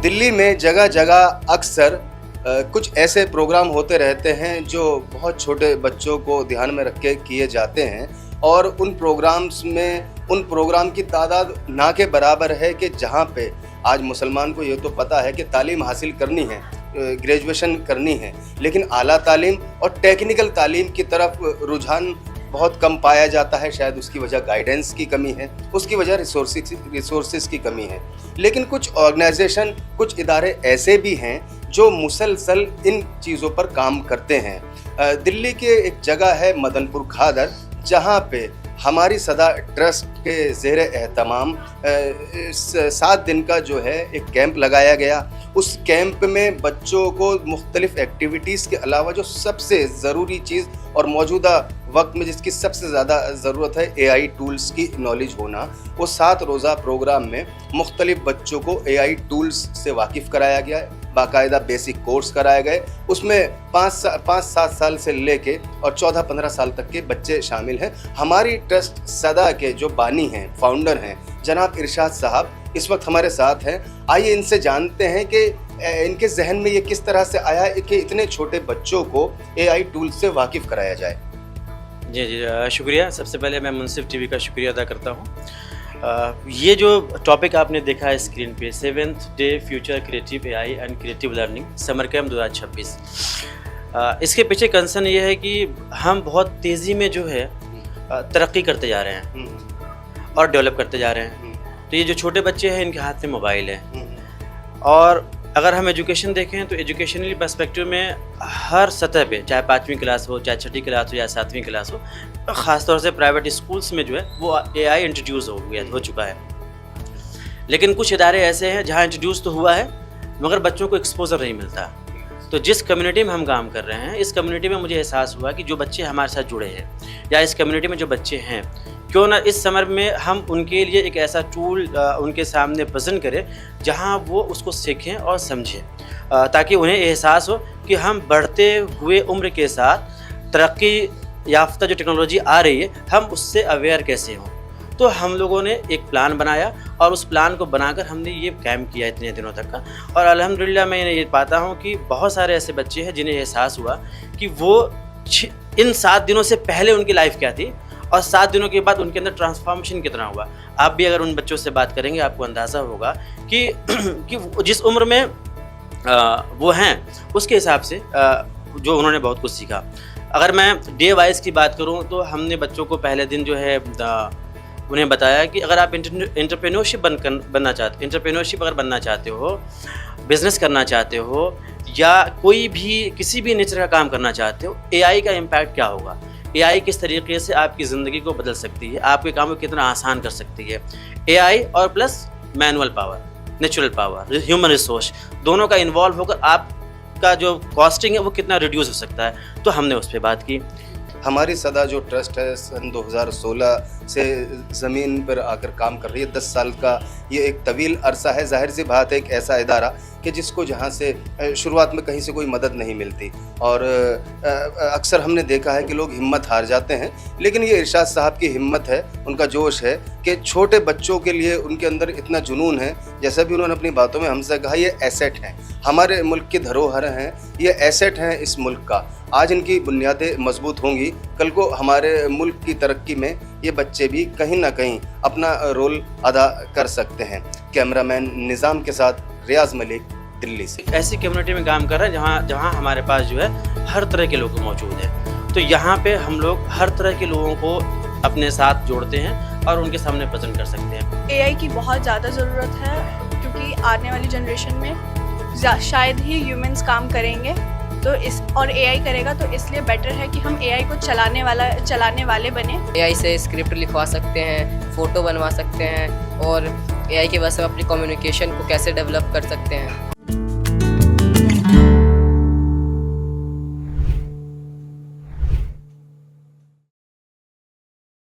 दिल्ली में जगह जगह अक्सर कुछ ऐसे प्रोग्राम होते रहते हैं जो बहुत छोटे बच्चों को ध्यान में रख के किए जाते हैं और उन प्रोग्राम की तादाद ना के बराबर है कि जहाँ पे आज मुसलमान को ये तो पता है कि तालीम हासिल करनी है, ग्रेजुएशन करनी है, लेकिन आला तालीम और टेक्निकल तालीम की तरफ रुझान बहुत कम पाया जाता है। शायद उसकी वजह गाइडेंस की कमी है, उसकी वजह रिसोर्सेज की कमी है। लेकिन कुछ ऑर्गेनाइजेशन, कुछ इदारे ऐसे भी हैं जो मुसलसल इन चीज़ों पर काम करते हैं। दिल्ली के एक जगह है मदनपुर खादर, जहाँ पे हमारी सदा ट्रस्ट के ज़ेर एहतमाम 7 दिन का जो है एक कैंप लगाया गया। उस कैंप में बच्चों को मुख्तलिफ़ एक्टिविटीज़ के अलावा जो सबसे ज़रूरी चीज़ और मौजूदा वक्त में जिसकी सबसे ज़्यादा ज़रूरत है, AI टूल्स की नॉलेज होना, वो 7 रोज़ा प्रोग्राम में मुख्तलिफ़ बच्चों को AI टूल्स से वाकिफ़ कराया गया है। बाकायदा बेसिक कोर्स कराए गए। उसमें 5-7 साल से लेके और 14-15 साल तक के बच्चे शामिल हैं। हमारी ट्रस्ट सदा के जो बानी हैं, फाउंडर हैं, जनाब इरशाद साहब इस वक्त हमारे साथ हैं। आइए इनसे जानते हैं कि इनके जहन में ये किस तरह से आया है कि इतने छोटे बच्चों को AI टूल से वाकिफ़ कराया जाए। जी शुक्रिया। सबसे पहले मैं मुनसिफ टीवी का शुक्रिया अदा करता हूँ। ये जो टॉपिक आपने देखा है स्क्रीन पे, 7th day future creative AI and creative learning summer camp 2026, इसके पीछे कंसर्न ये है कि हम बहुत तेज़ी में जो है तरक्की करते जा रहे हैं और डेवलप करते जा रहे हैं। तो ये जो छोटे बच्चे हैं इनके हाथ में मोबाइल है, और अगर हम एजुकेशन देखें तो एजुकेशनली पर्सपेक्टिव में हर सतह पे, चाहे 5वीं क्लास हो, चाहे 6ठी क्लास हो या 7वीं क्लास हो, ख़ासतौर से प्राइवेट स्कूल्स में जो है वो AI इंट्रोड्यूस हो चुका है। लेकिन कुछ इदारे ऐसे हैं जहाँ इंट्रोड्यूस तो हुआ है मगर बच्चों को एक्सपोजर नहीं मिलता। तो जिस कम्युनिटी में हम काम कर रहे हैं, इस कम्युनिटी में मुझे एहसास हुआ कि जो बच्चे हमारे साथ जुड़े हैं या इस कम्युनिटी में जो बच्चे हैं, क्यों ना इस समर में हम उनके लिए एक ऐसा टूल उनके सामने प्रेजेंट करें जहां वो उसको सीखें और समझें, ताकि उन्हें एहसास हो कि हम बढ़ते हुए उम्र के साथ तरक्की याफ्ता जो टेक्नोलॉजी आ रही है, हम उससे अवेयर कैसे हों। तो हम लोगों ने एक प्लान बनाया और उस प्लान को बनाकर हमने ये कैम्प किया इतने दिनों तक का। और अल्हम्दुलिल्लाह मैं ये पाता हूँ कि बहुत सारे ऐसे बच्चे हैं जिन्हें एहसास हुआ कि वो इन 7 दिनों से पहले उनकी लाइफ क्या थी और 7 दिनों के बाद उनके अंदर ट्रांसफॉर्मेशन कितना हुआ। आप भी अगर उन बच्चों से बात करेंगे आपको अंदाज़ा होगा कि जिस उम्र में वो हैं उसके हिसाब से जो उन्होंने बहुत कुछ सीखा। अगर मैं डे वाइज की बात करूं तो हमने बच्चों को पहले दिन जो है उन्हें बताया कि अगर आप एंटरप्रेन्योरशिप अगर बनना चाहते हो, बिज़नेस करना चाहते हो या कोई भी किसी भी नेचर का काम करना चाहते हो, AI का इम्पैक्ट क्या होगा, AI किस तरीके से आपकी ज़िंदगी को बदल सकती है, आपके काम को कितना आसान कर सकती है। AI और plus manual power, natural power, human resource, दोनों का इन्वॉल्व होकर आपका जो कॉस्टिंग है वो कितना रिड्यूस हो सकता है। तो हमने उस पर बात की। हमारी सदा जो ट्रस्ट है सन 2016 से ज़मीन पर आकर काम कर रही है। 10 साल का ये एक तवील अरसा है। जाहिर सी बात है, एक ऐसा इदारा कि जिसको जहाँ से शुरुआत में कहीं से कोई मदद नहीं मिलती और अक्सर हमने देखा है कि लोग हिम्मत हार जाते हैं। लेकिन ये इरशाद साहब की हिम्मत है, उनका जोश है कि छोटे बच्चों के लिए उनके अंदर इतना जुनून है। जैसा भी उन्होंने अपनी बातों में हमसे कहा, ये एसेट हैं, हमारे मुल्क की धरोहर हैं, ये एसेट हैं इस मुल्क का। आज इनकी बुनियादें मजबूत होंगी, कल को हमारे मुल्क की तरक्की में ये बच्चे भी कहीं ना कहीं अपना रोल अदा कर सकते हैं। कैमरामैन निज़ाम के साथ रियाज मलिक, दिल्ली से। ऐसी कम्युनिटी में काम कर रहे हैं जहाँ हमारे पास जो है हर तरह के लोग मौजूद हैं। तो यहाँ पे हम लोग हर तरह के लोगों को अपने साथ जोड़ते हैं और उनके सामने प्रेजेंट कर सकते हैं। AI की बहुत ज़्यादा ज़रूरत है क्योंकि आने वाली जनरेशन में शायद ही ह्यूमंस काम करेंगे और AI करेगा, तो इसलिए बेटर है कि हम AI को चलाने वाले बने। AI से स्क्रिप्ट लिखवा सकते हैं, फ़ोटो बनवा सकते हैं और AI की वजह से अपनी कम्युनिकेशन को कैसे डेवलप कर सकते हैं।